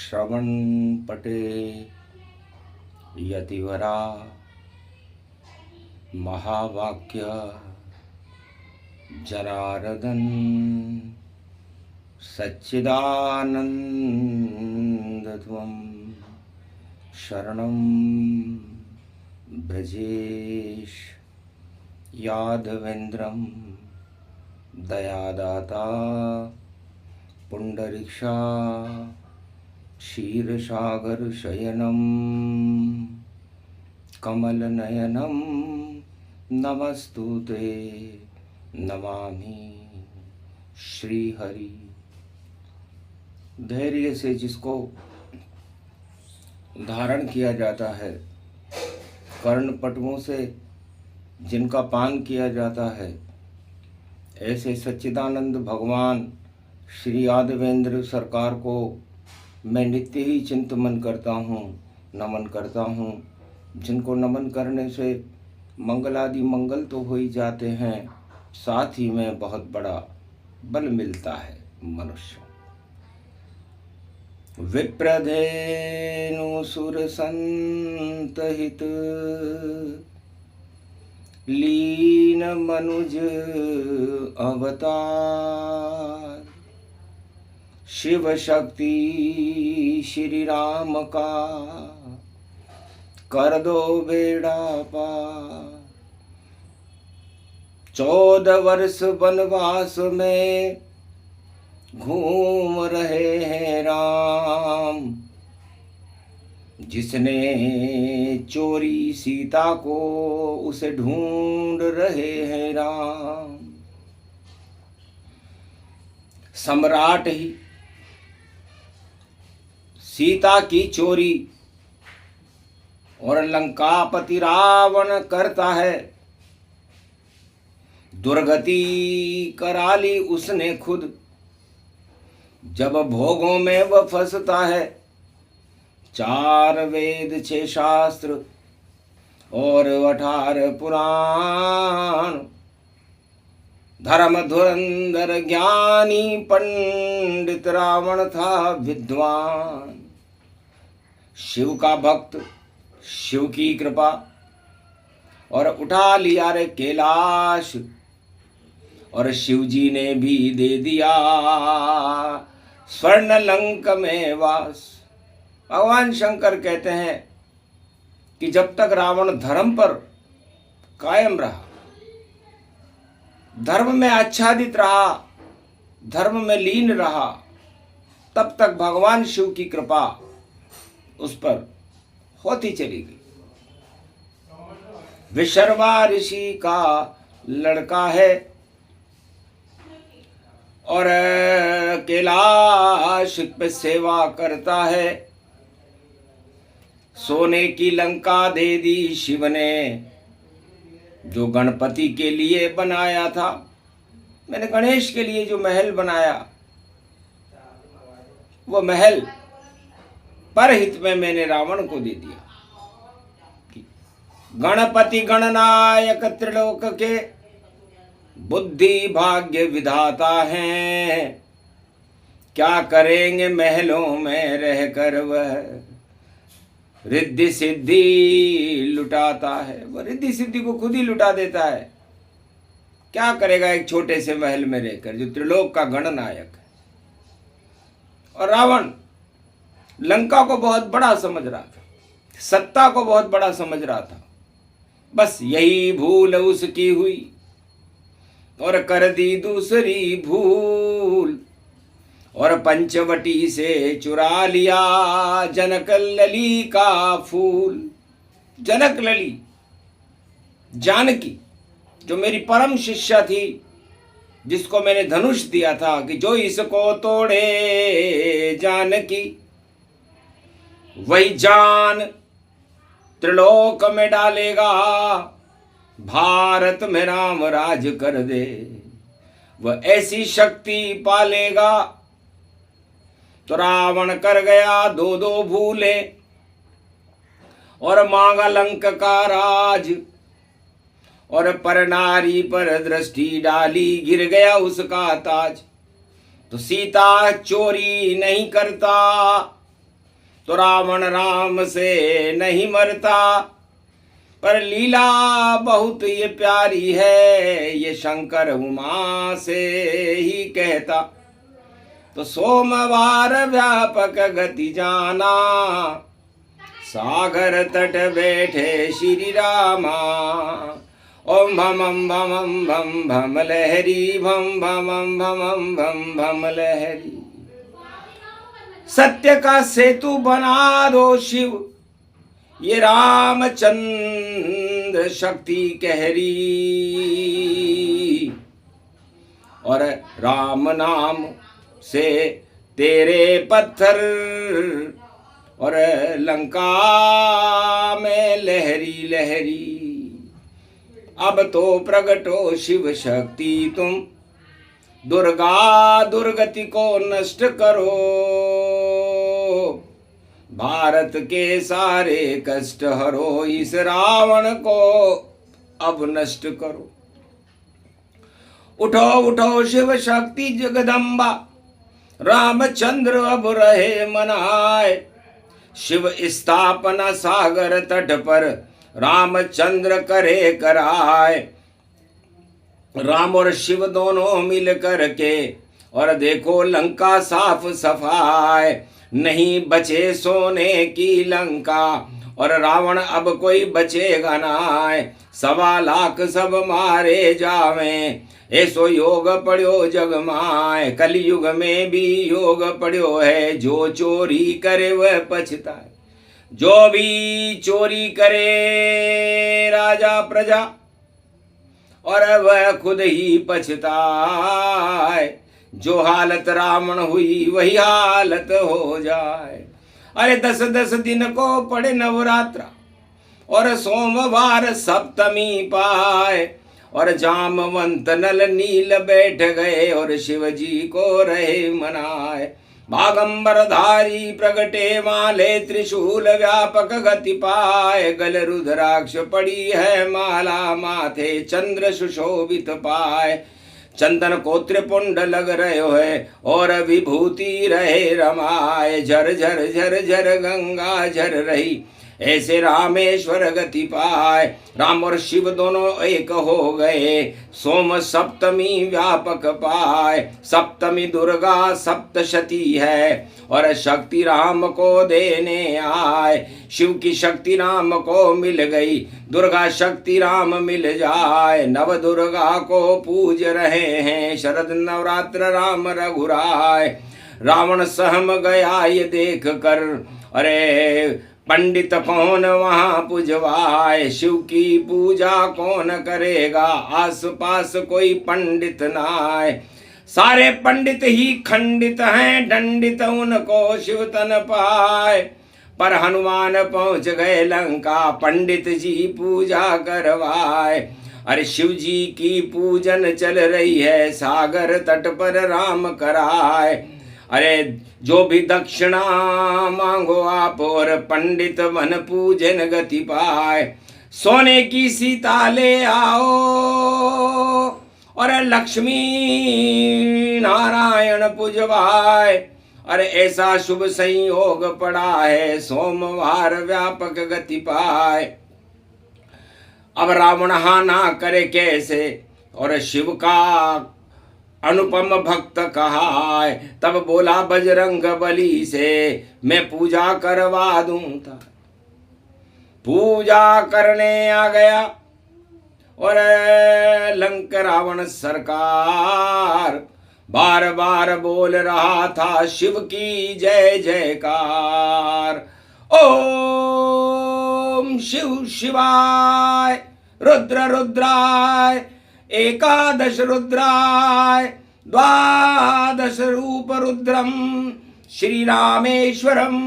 श्रवण पटे यतिवरा महावाक्य जनार्दन सच्चिदानंदत्वं शरणं ब्रजेश यादवेन्द्रं दयादाता पुंडरीक्षा क्षीरसागर शयनं कमलनयनं नमस्तुते नमामि श्रीहरि। धैर्य से जिसको धारण किया जाता है, कर्णपटुओं से जिनका पान किया जाता है, ऐसे सच्चिदानंद भगवान श्री यादवेंद्र सरकार को मैं नित्य ही चिंतन करता हूँ, नमन करता हूँ। जिनको नमन करने से मंगलादि मंगल तो हो ही जाते हैं, साथ ही में बहुत बड़ा बल मिलता है मनुष्य। विप्रधेनु सुर संतहित लीन मनुज अवतार, शिव शक्ति श्री राम का कर दो बेड़ा पार। 14 वर्ष वनवास में घूम रहे हैं राम, जिसने चोरी सीता को उसे ढूंढ रहे हैं राम। सम्राट ही सीता की चोरी और लंकापति रावण करता है, दुर्गति करा ली उसने खुद। जब भोगों में वह फंसता है, 4 वेद 6 शास्त्र और 18 पुराण, धर्म धुरंधर ज्ञानी पंडित रावण था विद्वान। शिव का भक्त, शिव की कृपा और उठा लिया रे कैलाश, और शिव जी ने भी दे दिया स्वर्ण लंक में वास। भगवान शंकर कहते हैं कि जब तक रावण धर्म पर कायम रहा, धर्म में आच्छादित रहा, धर्म में लीन रहा, तब तक भगवान शिव की कृपा उस पर होती चली गई। विशर्वा ऋषि का लड़का है और कैलाश पे सेवा करता है। सोने की लंका दे दी शिव ने, जो गणपति के लिए बनाया था। मैंने गणेश के लिए जो महल बनाया, वो महल परहित में मैंने रावण को दे दिया। गणपति गणनायक त्रिलोक के बुद्धि भाग्य विधाता हैं, क्या करेंगे महलों में रहकर वह रिद्धि सिद्धि लुटाता है। वह रिद्धि सिद्धि को खुद ही लुटा देता है। क्या करेगा एक छोटे से महल में रहकर, जो त्रिलोक का गणनायक है। और रावण लंका को बहुत बड़ा समझ रहा था, सत्ता को बहुत बड़ा समझ रहा था। बस यही भूल उसकी हुई और कर दी दूसरी भूल, और पंचवटी से चुरा लिया जनक लली का फूल। जनक लली जानकी, जो मेरी परम शिष्या थी, जिसको मैंने धनुष दिया था कि जो इसको तोड़े जानकी, वही जान त्रिलोक में डालेगा, भारत में राम राज कर दे, वह ऐसी शक्ति पालेगा। तो रावण कर गया 2 भूले और मांगा लंक का राज, और पर नारी पर दृष्टि डाली, गिर गया उसका ताज। तो सीता चोरी नहीं करता, तो रावण राम से नहीं मरता, पर लीला बहुत ये प्यारी है, ये शंकर उमा से ही कहता। तो सोमवार व्यापक गति जाना, सागर तट बैठे श्री रामा। ओम भम भम भम भम लहरी, भम भम भम भम भम लहरी। सत्य का सेतु बना दो शिव, ये रामचंद्र शक्ति कहरी। और राम नाम से तेरे पत्थर, और लंका में लहरी लहरी। अब तो प्रगटो शिव शक्ति तुम, दुर्गा दुर्गति को नष्ट करो। भारत के सारे कष्ट हरो, इस रावण को अब नष्ट करो। उठो उठो शिव शक्ति जगदम्बा, रामचंद्र अब रहे मनाए। शिव स्थापना सागर तट पर, रामचंद्र करे कराए। राम और शिव दोनों मिल करके, और देखो लंका साफ सफाई। नहीं बचे सोने की लंका, और रावण अब कोई बचेगा ना। 1.25 लाख सब मारे जावें, ऐसो योग पड़ो जग माए। कलयुग में भी योग पड़ो है, जो चोरी करे वह पछताए। जो भी चोरी करे राजा प्रजा, और वह खुद ही पछताए। जो हालत रावण हुई वही हालत हो जाए। अरे 10 दिन को पड़े नवरात्रा, और सोमवार सप्तमी पाए। और जामवंत नल नील बैठ गए, और शिव जी को रहे मनाए। बागंबरधारी प्रगटे वाले, त्रिशूल व्यापक गति पाए। गल रुद्राक्ष पड़ी है माला, माथे चंद्र सुशोभित पाए। चंदन को त्रिपुंड लग रहे है, और विभूति रहे रमाए। झर झर झर झर गंगा झर रही, ऐसे रामेश्वर गति पाए। राम और शिव दोनों एक हो गए, सोम सप्तमी व्यापक पाए। सप्तमी दुर्गा सप्तशती है, और शक्ति राम को देने आए। शिव की शक्ति राम को मिल गई, दुर्गा शक्ति राम मिल जाए। नव दुर्गा को पूज रहे हैं, शरद नवरात्र राम रघुराय। रावण सहम गया ये देख कर, अरे पंडित कौन वहां पुजवाए। शिव की पूजा कौन करेगा, आस पास कोई पंडित नाय। सारे पंडित ही खंडित हैं, दंडित उनको शिव तन पाए। पर हनुमान पहुंच गए लंका, पंडित जी पूजा करवाए। अरे शिव जी की पूजन चल रही है, सागर तट पर राम कराए। अरे जो भी दक्षिणा मांगो आप, और पंडित वन पूजन गति पाए। सोने की सीता ले आओ, और लक्ष्मी नारायण पुजवाए। अरे ऐसा शुभ संयोग पड़ा है, सोमवार व्यापक गति पाए। अब रावण हा ना करे कैसे, और शिव का अनुपम भक्त कहा है। तब बोला बजरंग बली से, मैं पूजा करवा दूं था। पूजा करने आ गया, और लंक रावण सरकार बार बार बोल रहा था शिव की जय जयकार। ओम शिव शिवाय, रुद्र रुद्राय, एकादश रुद्राय, द्वादश रूप रुद्रम, श्री रामेश्वरम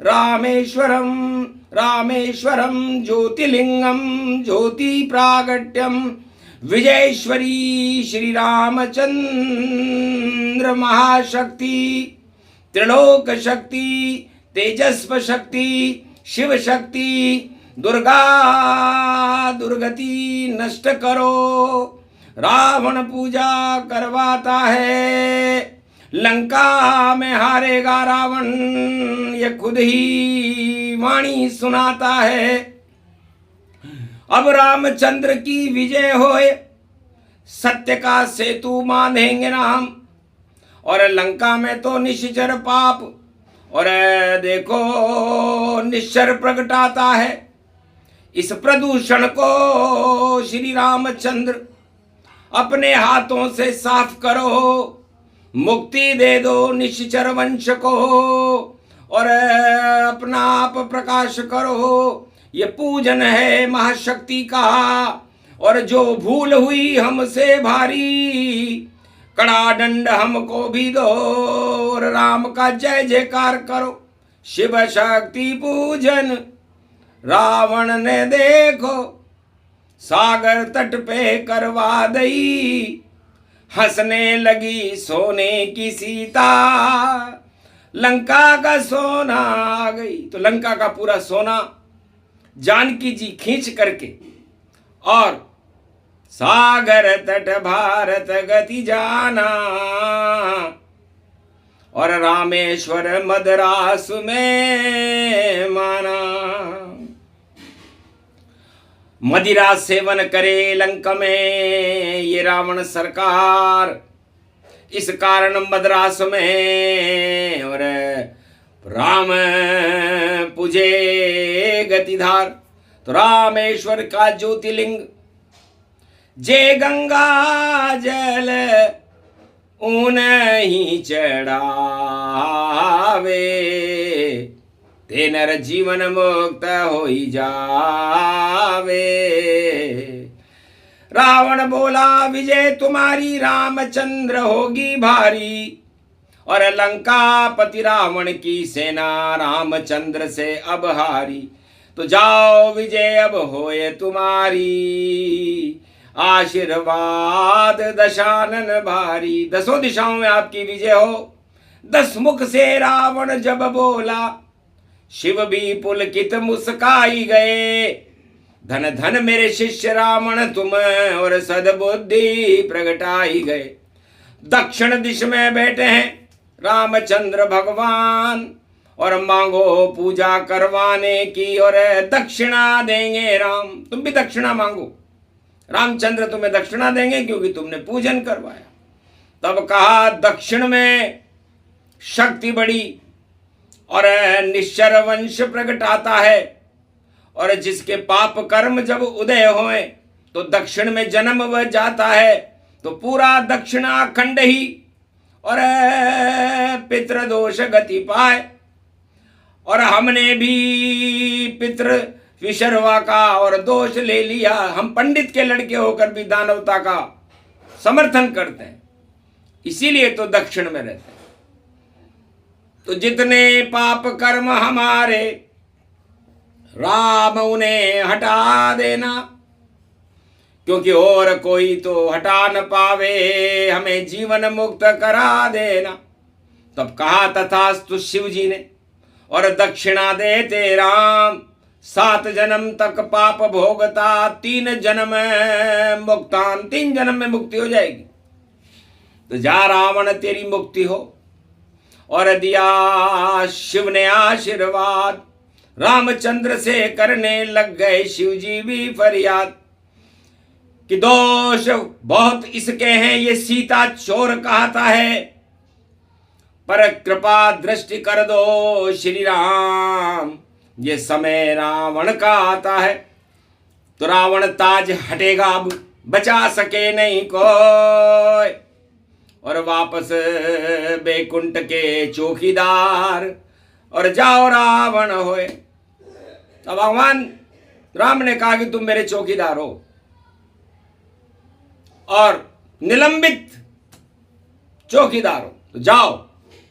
रामेश्वरम रामेश्वरम, ज्योतिलिंगम ज्योति प्रागट्यम, विजयेश्वरी श्री रामचंद्र महाशक्ति, त्रिलोक शक्ति, तेजस्व शक्ति, शिव शक्ति, दुर्गा दुर्गति नष्ट करो। रावण पूजा करवाता है, लंका में हारेगा रावण, ये खुद ही वाणी सुनाता है। अब रामचंद्र की विजय होए, सत्य का सेतु बांधेंगे राम। और लंका में तो निश्चर पाप और देखो निश्चर प्रगटाता है। इस प्रदूषण को श्री रामचंद्र अपने हाथों से साफ करो, मुक्ति दे दो निश्चर वंश को और अपना आप प्रकाश करो। ये पूजन है महाशक्ति का, और जो भूल हुई हमसे भारी, कड़ा दंड हमको भी दो और राम का जय जयकार करो। शिव शक्ति पूजन रावण ने देखो सागर तट पे करवा दई, हंसने लगी सोने की सीता, लंका का सोना आ गई। तो लंका का पूरा सोना जानकी जी खींच करके और सागर तट भारत गति जाना, और रामेश्वर मद्रास में माना। मदिरा सेवन करे लंका में ये रावण सरकार, इस कारण मद्रास में और राम पूजे गतिधार। तो रामेश्वर का ज्योतिर्लिंग जे गंगा जल ऊन ही चढ़ावे, ते नर जीवन मुक्त होई जावे। रावण बोला विजय तुम्हारी रामचंद्र होगी भारी, और लंका पति रावण की सेना रामचंद्र से अब हारी। तो जाओ विजय अब होए तुम्हारी, आशीर्वाद दशानन भारी। दसों दिशाओं में आपकी विजय हो। 10 मुख से रावण जब बोला, शिव भी पुलकित मुस्काई गए। धन धन मेरे शिष्य रावण तुम, और सद्बुद्धि प्रगटाई गए। दक्षिण दिश में बैठे हैं रामचंद्र भगवान, और मांगो पूजा करवाने की, और दक्षिणा देंगे राम। तुम भी दक्षिणा मांगो, रामचंद्र तुम्हें दक्षिणा देंगे क्योंकि तुमने पूजन करवाया। तब कहा दक्षिण में शक्ति बड़ी और निश्चर वंश प्रगटाता है, और जिसके पाप कर्म जब उदय होए तो दक्षिण में जन्म वह जाता है। तो पूरा दक्षिणाखंड ही और पितृदोष गति पाए। और हमने भी पितृ विशर्वा का और दोष ले लिया। हम पंडित के लड़के होकर भी दानवता का समर्थन करते हैं, इसीलिए तो दक्षिण में रहते हैं। तो जितने पाप कर्म हमारे राम उन्हें हटा देना, क्योंकि और कोई तो हटा न पावे, हमें जीवन मुक्त करा देना। तब कहा तथास्तु शिव जी ने, और दक्षिणा देते राम। 7 जन्म तक पाप भोगता, 3 जन्म मुक्तान, 3 जन्म में मुक्ति हो जाएगी। तो जा रावण तेरी मुक्ति हो। और दिया शिव ने आशीर्वाद, रामचंद्र से करने लग गए शिव जी भी फरियाद कि दोष बहुत इसके हैं, ये सीता चोर कहता है, पर कृपा दृष्टि कर दो श्री राम, ये समय रावण का आता है। तो रावण ताज हटेगा, अब बचा सके नहीं कोई। और वापस बैकुंठ के चौकीदार, और जाओ रावण होए। तो भगवान राम ने कहा कि तुम मेरे चौकीदार हो, और निलंबित चौकीदार हो, तो जाओ,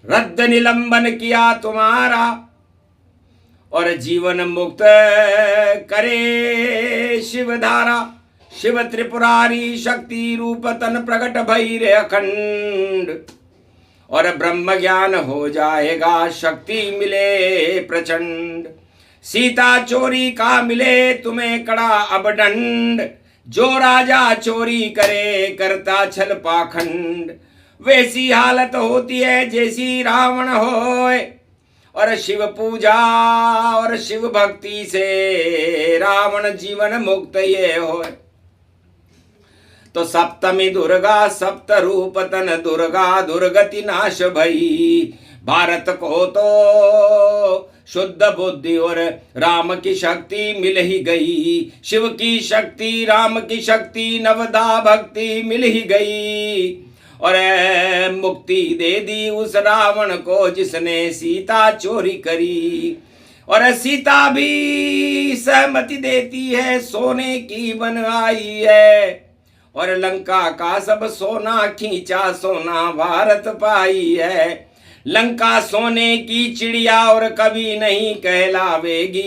रद्द निलंबन किया तुम्हारा, और जीवन मुक्त करे शिवधारा। शिव त्रिपुरारी शक्ति रूप तन प्रकट भैरे अखंड, और ब्रह्म ज्ञान हो जाएगा, शक्ति मिले प्रचंड। सीता चोरी का मिले तुम्हें कड़ा अब दंड, जो राजा चोरी करे करता छल पाखंड। वैसी हालत होती है जैसी रावण होए। और शिव पूजा और शिव भक्ति से रावण जीवन मुक्त ये होए। तो सप्तमी दुर्गा सप्त रूप तन दुर्गा दुर्गति नाश भई। भारत को तो शुद्ध बुद्धि और राम की शक्ति मिल ही गई। शिव की शक्ति राम की शक्ति नवदा भक्ति मिल ही गई। और मुक्ति दे दी उस रावण को जिसने सीता चोरी करी। और सीता भी सहमति देती है, सोने की बन आई है। और लंका का सब सोना खींचा, सोना भारत पाई है। लंका सोने की चिड़िया और कभी नहीं कहलावेगी,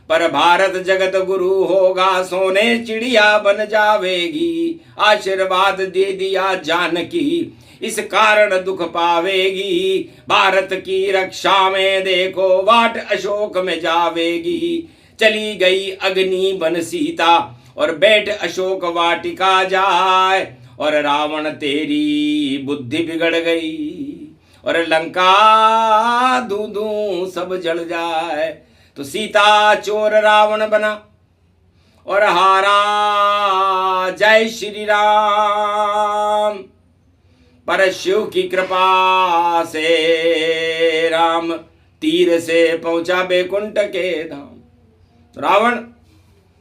पर भारत जगत गुरु होगा, सोने चिड़िया बन जावेगी। आशीर्वाद दे दिया जानकी, इस कारण दुख पावेगी। भारत की रक्षा में देखो वाट अशोक में जावेगी। चली गई अग्नि बन सीता और बैठ अशोक वाटिका जाए। और रावण तेरी बुद्धि बिगड़ गई और लंका धू धू सब जल जाए। तो सीता चोर रावण बना और हारा। जय श्री राम। पर शिव की कृपा से राम तीर से पहुंचा बैकुंठ के धाम। रावण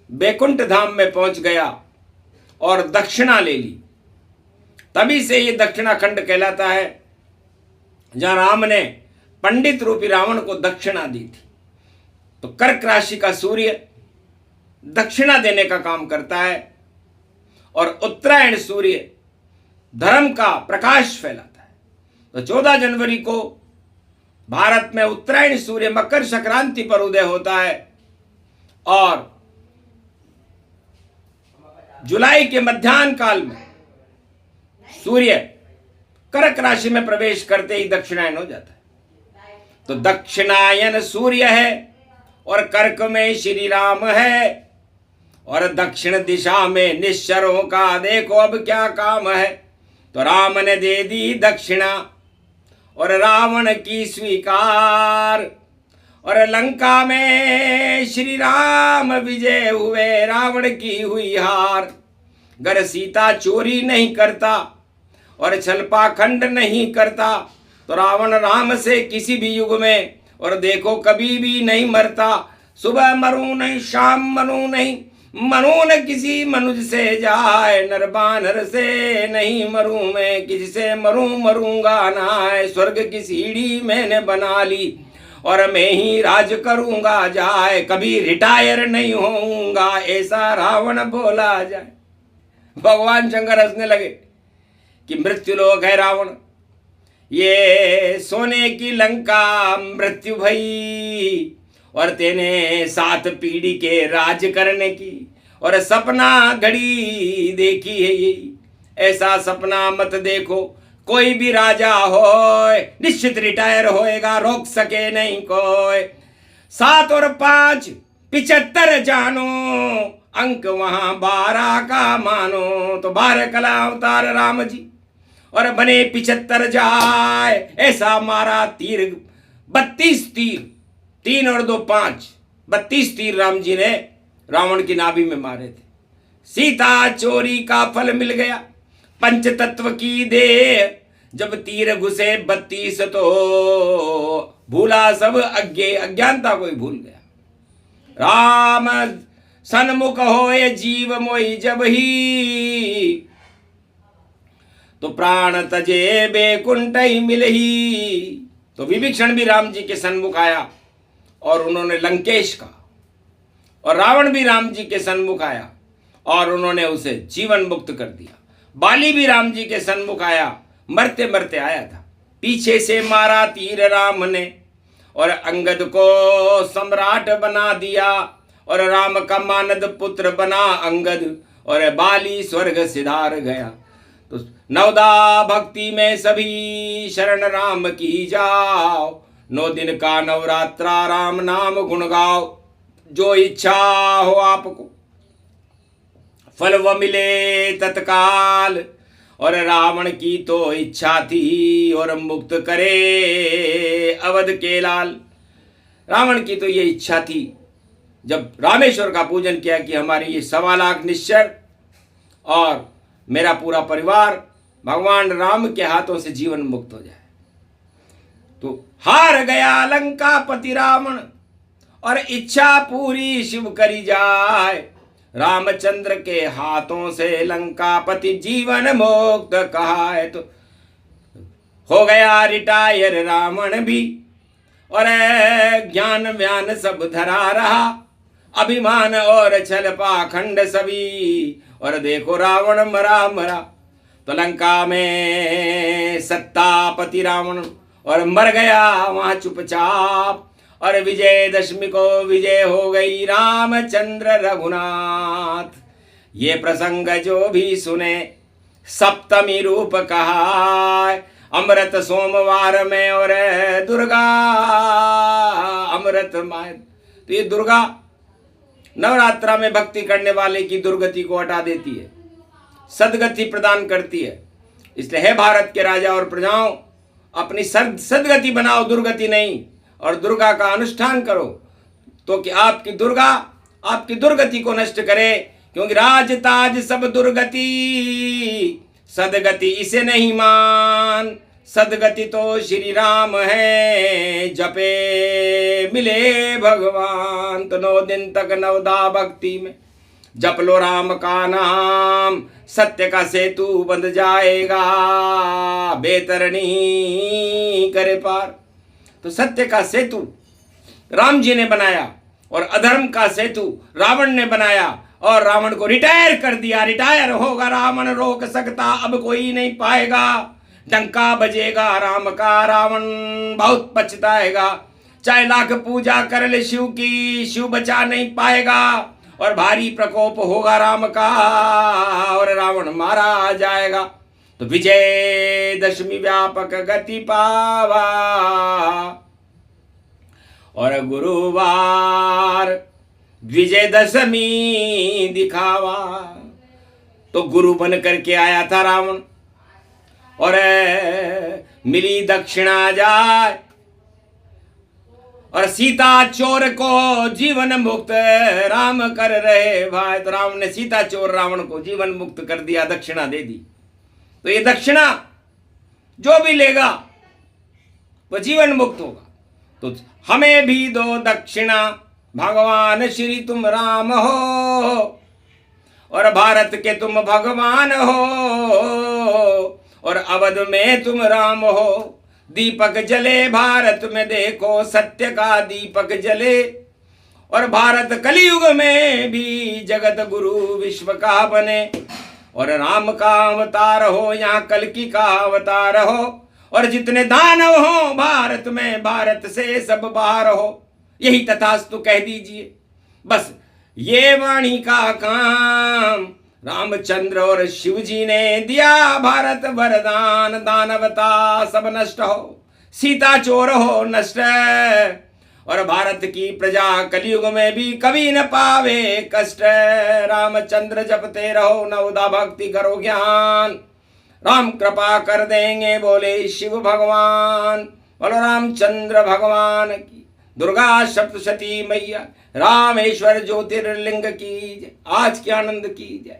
बैकुंठ धाम में पहुंच गया और दक्षिणा ले ली। तभी से ये दक्षिणा खंड कहलाता है, जहां राम ने पंडित रूपी रावण को दक्षिणा दी थी। तो कर्क राशि का सूर्य दक्षिणा देने का काम करता है और उत्तरायण सूर्य धर्म का प्रकाश फैलाता है। तो 14 जनवरी को भारत में उत्तरायण सूर्य मकर संक्रांति पर उदय होता है और जुलाई के मध्याह्न काल में सूर्य कर्क राशि में प्रवेश करते ही दक्षिणायन हो जाता है। तो दक्षिणायन सूर्य है और कर्क में श्री राम है और दक्षिण दिशा में निश्चरों का देखो अब क्या काम है। तो राम ने दे दी दक्षिणा और रावण की स्वीकार और लंका में श्री राम विजय हुए, रावण की हुई हार। गर सीता चोरी नहीं करता और छलपाखंड नहीं करता तो रावण राम से किसी भी युग में और देखो कभी भी नहीं मरता। सुबह मरूं नहीं, शाम मरूं नहीं, मरूं न किसी मनुष्य से जाए, नर बानर से नहीं मरूं मैं, किसी से मरूंगा ना। स्वर्ग की सीढ़ी मैंने बना ली और मैं ही राज करूंगा जाए, कभी रिटायर नहीं होऊंगा, ऐसा रावण बोला जाए। भगवान शंकर हंसने लगे कि मृत्युलोक है रावण, ये सोने की लंका मृत्यु भई और तेने 7 पीढ़ी के राज करने की और सपना घड़ी देखी है यही। ऐसा सपना मत देखो, कोई भी राजा होए निश्चित रिटायर होएगा, रोक सके नहीं कोई। 7 और 5 75 जानो, अंक वहां 12 का मानो। तो 12 कला अवतार राम जी और बने 75 जाए, ऐसा मारा तीर 32 तीर, 3 और 2 5, 32 तीर राम जी ने रावण की नाभि में मारे थे। सीता चोरी का फल मिल गया, पंच तत्व की देह जब तीर घुसे 32 तो भूला सब अज्ञानता को ही भूल गया। राम सन्मुख होए जीव मोहि जब ही, तो प्राण तजे बैकुंठ ही मिलही। तो विभीषण भी राम जी के सन्मुख आया और उन्होंने लंकेश का, और रावण भी राम जी के सन्मुख आया और उन्होंने उसे जीवन मुक्त कर दिया। बाली भी राम जी के सन्मुख आया, मरते मरते आया था, पीछे से मारा तीर राम ने और अंगद को सम्राट बना दिया और राम का मानद पुत्र बना अंगद और बाली स्वर्ग सिधार गया। तो नवदा भक्ति में सभी शरण राम की जाओ, 9 दिन का नवरात्रा राम नाम गुण गाओ। जो इच्छा हो आपको फल व मिले तत्काल और रावण की तो इच्छा थी और मुक्त करे अवध के लाल। रावण की तो ये इच्छा थी जब रामेश्वर का पूजन किया कि हमारे ये 1.25 लाख निश्चर और मेरा पूरा परिवार भगवान राम के हाथों से जीवन मुक्त हो जाए। तो हार गया लंकापति रावण और इच्छा पूरी शिव करी जाए। रामचंद्र के हाथों से लंकापति जीवन मुक्त कहाए। तो हो गया रिटायर रावण भी और ज्ञान व्यान सब धरा रहा, अभिमान और छल पाखंड सभी, और देखो रावण मरा मरा। तो लंका में सत्तापति रावण और मर गया वहां चुपचाप, और विजयदशमी को विजय हो गई रामचंद्र रघुनाथ। ये प्रसंग जो भी सुने सप्तमी रूप कहा, अमृत सोमवार में और दुर्गा अमृत माय। तो ये दुर्गा नवरात्रा में भक्ति करने वाले की दुर्गति को हटा देती है, सदगति प्रदान करती है। इसलिए है भारत के राजा और प्रजाओं, अपनी सदगति बनाओ, दुर्गति नहीं, और दुर्गा का अनुष्ठान करो तो कि आपकी दुर्गा आपकी दुर्गति को नष्ट करे। क्योंकि राज ताज सब दुर्गति, सदगति इसे नहीं मान। सदगति तो श्री राम है, जपे मिले भगवान। तो 9 दिन तक नवदा भक्ति में जप लो राम का नाम, सत्य का सेतु बंध जाएगा, बेतरनी करे पार। तो सत्य का सेतु राम जी ने बनाया और अधर्म का सेतु रावण ने बनाया, और रावण को रिटायर कर दिया। रिटायर होगा रावण, रोक सकता अब कोई नहीं पाएगा। डंका बजेगा राम का, रावण बहुत पछताएगा। चाहे लाख पूजा कर ले शिव की, शिव बचा नहीं पाएगा, और भारी प्रकोप होगा राम का, और रावण मारा जाएगा। तो विजय दशमी व्यापक गति पावा, और गुरुवार विजय दशमी दिखावा। तो गुरु बन करके आया था रावण, और मिली दक्षिणा जाए, और सीता चोर को जीवन मुक्त राम कर रहे भाई। तो राम ने सीता चोर रावण को जीवन मुक्त कर दिया, दक्षिणा दे दी। तो ये दक्षिणा जो भी लेगा वो जीवन मुक्त होगा। तो हमें भी दो दक्षिणा, भगवान श्री तुम राम हो, और भारत के तुम भगवान हो, और अवध में तुम राम हो। दीपक जले भारत में, देखो सत्य का दीपक जले, और भारत कलयुग में भी जगत गुरु विश्व का बने, और राम का अवतार हो, यहाँ कल्कि का अवतार हो, और जितने दानव हो भारत में, भारत से सब बाहर हो। यही तथास्तु कह दीजिए। बस ये वाणी का काम रामचंद्र और शिव जी ने दिया, भारत वरदान। दानवता सब नष्ट हो, सीता चोर हो नष्ट, और भारत की प्रजा कलयुग में भी कभी न पावे कष्ट। रामचंद्र जपते रहो, नवदा भक्ति करो ज्ञान, राम कृपा कर देंगे बोले शिव भगवान। बोलो रामचंद्र भगवान की, दुर्गा सप्तशती मैया, रामेश्वर ज्योतिर्लिंग की जय। आज के आनंद की जय।